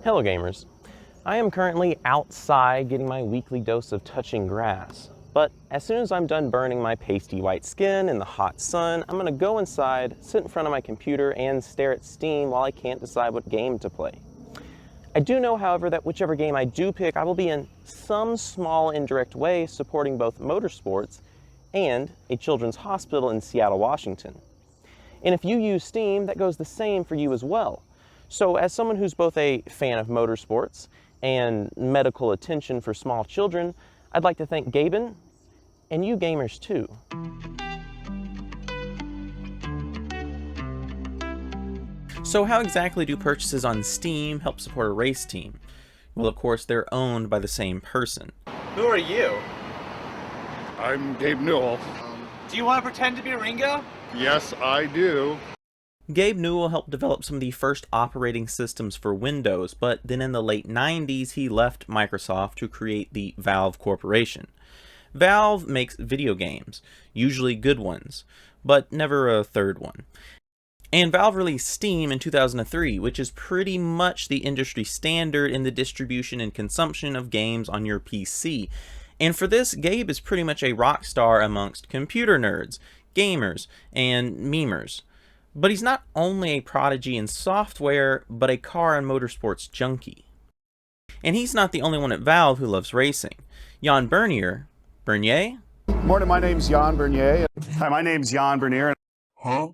Hello gamers. I am currently outside getting my weekly dose of touching grass, but as soon as I'm done burning my pasty white skin in the hot sun, I'm gonna go inside, sit in front of my computer, and stare at Steam while I can't decide what game to play. I do know, however, that whichever game I do pick, I will be in some small indirect way supporting both motorsports and a children's hospital in Seattle, Washington. And if you use Steam, that goes the same for you as well. So as someone who's both a fan of motorsports and medical attention for small children, I'd like to thank Gaben, and you gamers too. So how exactly do purchases on Steam help support a race team? Well, of course, they're owned by the same person. Who are you? I'm Gabe Newell. Do you want to pretend to be Ringo? Yes, I do. Gabe Newell helped develop some of the first operating systems for Windows, but then in the late 90s he left Microsoft to create the Valve Corporation. Valve makes video games, usually good ones, but never a third one. And Valve released Steam in 2003, which is pretty much the industry standard in the distribution and consumption of games on your PC. And for this, Gabe is pretty much a rock star amongst computer nerds, gamers, and memers. But he's not only a prodigy in software, but a car and motorsports junkie. And he's not the only one at Valve who loves racing. Jan Bernier? Morning, my name's Jan Bernier. Hi, my name's Jan Bernier. Huh?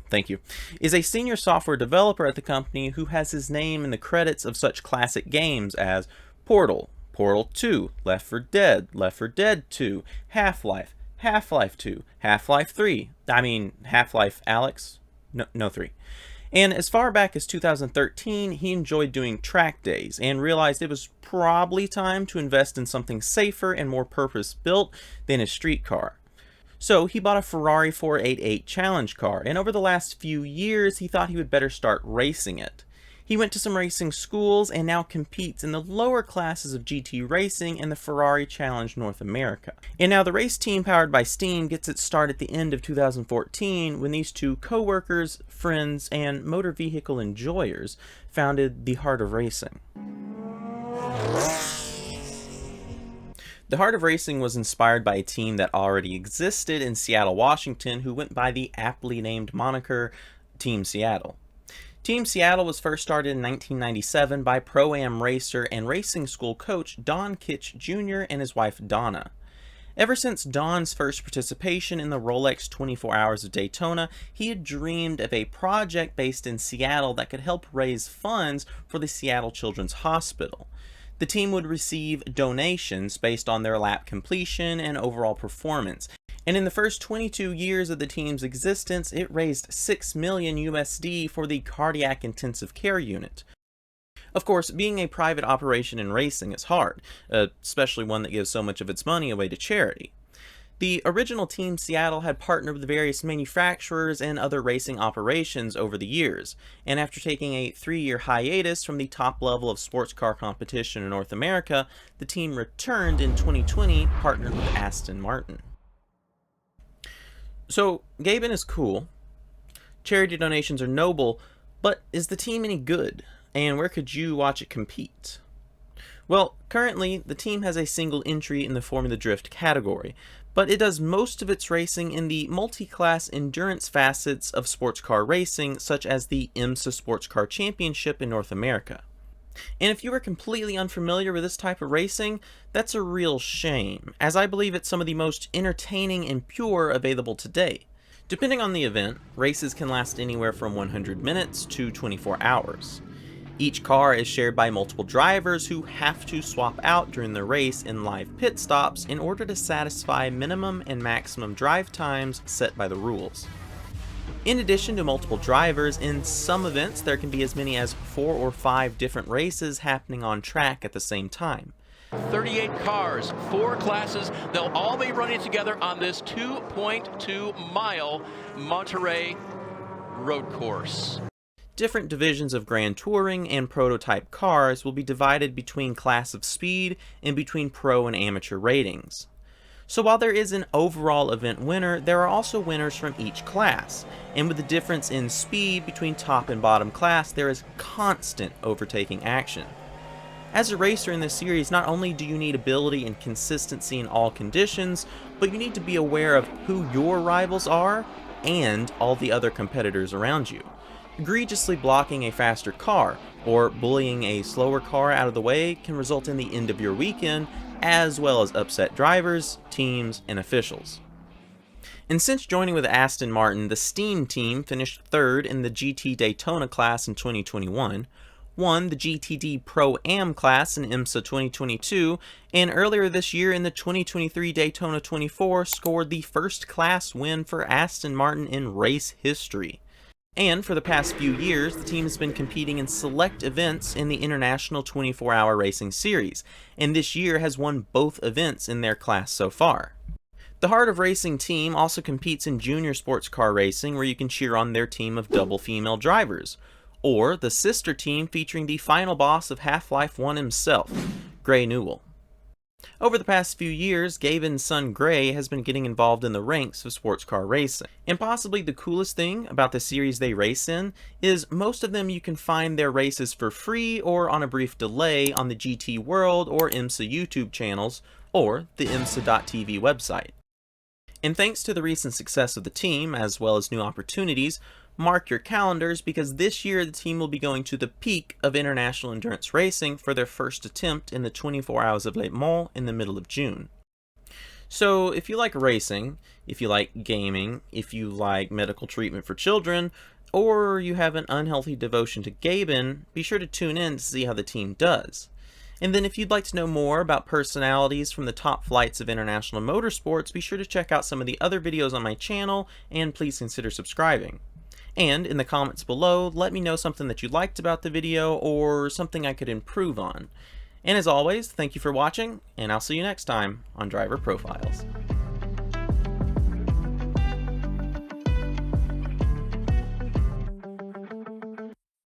Thank you. Is a senior software developer at the company who has his name in the credits of such classic games as Portal, Portal 2, Left 4 Dead, Left 4 Dead 2, Half-Life, Half-Life 2, Half-Life 3, Half-Life Alyx? No 3. And as far back as 2013, he enjoyed doing track days and realized it was probably time to invest in something safer and more purpose-built than a street car. So he bought a Ferrari 488 Challenge car, and over the last few years he thought he would better start racing it. He went to some racing schools and now competes in the lower classes of GT racing and the Ferrari Challenge North America. And now the race team powered by Steam gets its start at the end of 2014 when these two co-workers, friends, and motor vehicle enjoyers founded the Heart of Racing. The Heart of Racing was inspired by a team that already existed in Seattle, Washington, who went by the aptly named moniker Team Seattle. Team Seattle was first started in 1997 by Pro-Am racer and racing school coach Don Kitch Jr. and his wife Donna. Ever since Don's first participation in the Rolex 24 Hours of Daytona, he had dreamed of a project based in Seattle that could help raise funds for the Seattle Children's Hospital. The team would receive donations based on their lap completion and overall performance. And in the first 22 years of the team's existence, it raised $6 million USD for the Cardiac Intensive Care Unit. Of course, being a private operation in racing is hard, especially one that gives so much of its money away to charity. The original Team Seattle had partnered with various manufacturers and other racing operations over the years, and after taking a 3-year hiatus from the top level of sports car competition in North America, the team returned in 2020, partnered with Aston Martin. So, Gaben is cool, charity donations are noble, but is the team any good? And where could you watch it compete? Well, currently, the team has a single entry in the Formula Drift category, but it does most of its racing in the multi-class endurance facets of sports car racing, such as the IMSA Sports Car Championship in North America. And if you are completely unfamiliar with this type of racing, that's a real shame, as I believe it's some of the most entertaining and pure available today. Depending on the event, races can last anywhere from 100 minutes to 24 hours. Each car is shared by multiple drivers who have to swap out during the race in live pit stops in order to satisfy minimum and maximum drive times set by the rules. In addition to multiple drivers, in some events there can be as many as 4 or 5 different races happening on track at the same time. 38 cars, 4 classes, they'll all be running together on this 2.2 mile Monterey road course. Different divisions of Grand Touring and prototype cars will be divided between class of speed and between pro and amateur ratings. So while there is an overall event winner, there are also winners from each class, and with the difference in speed between top and bottom class, there is constant overtaking action. As a racer in this series, not only do you need ability and consistency in all conditions, but you need to be aware of who your rivals are and all the other competitors around you. Egregiously blocking a faster car or bullying a slower car out of the way can result in the end of your weekend, as well as upset drivers, teams, and officials. And since joining with Aston Martin, the Steam team finished third in the GT Daytona class in 2021, won the GTD Pro-Am class in IMSA 2022, and earlier this year in the 2023 Daytona 24 scored the first class win for Aston Martin in race history. And for the past few years, the team has been competing in select events in the International 24-Hour Racing Series, and this year has won both events in their class so far. The Heart of Racing team also competes in junior sports car racing, where you can cheer on their team of double female drivers, or the sister team featuring the final boss of Half-Life 1 himself, Gray Newell. Over the past few years, Gaben's son Gray has been getting involved in the ranks of sports car racing. And possibly the coolest thing about the series they race in is most of them you can find their races for free or on a brief delay on the GT World or IMSA YouTube channels or the IMSA.tv website. And thanks to the recent success of the team, as well as new opportunities, mark your calendars because this year the team will be going to the peak of international endurance racing for their first attempt in the 24 Hours of Le Mans in the middle of June. So if you like racing, if you like gaming, if you like medical treatment for children, or you have an unhealthy devotion to Gaben, be sure to tune in to see how the team does. And then if you'd like to know more about personalities from the top flights of international motorsports, be sure to check out some of the other videos on my channel, and please consider subscribing. And in the comments below, let me know something that you liked about the video or something I could improve on. And as always, thank you for watching, and I'll see you next time on Driver Profiles.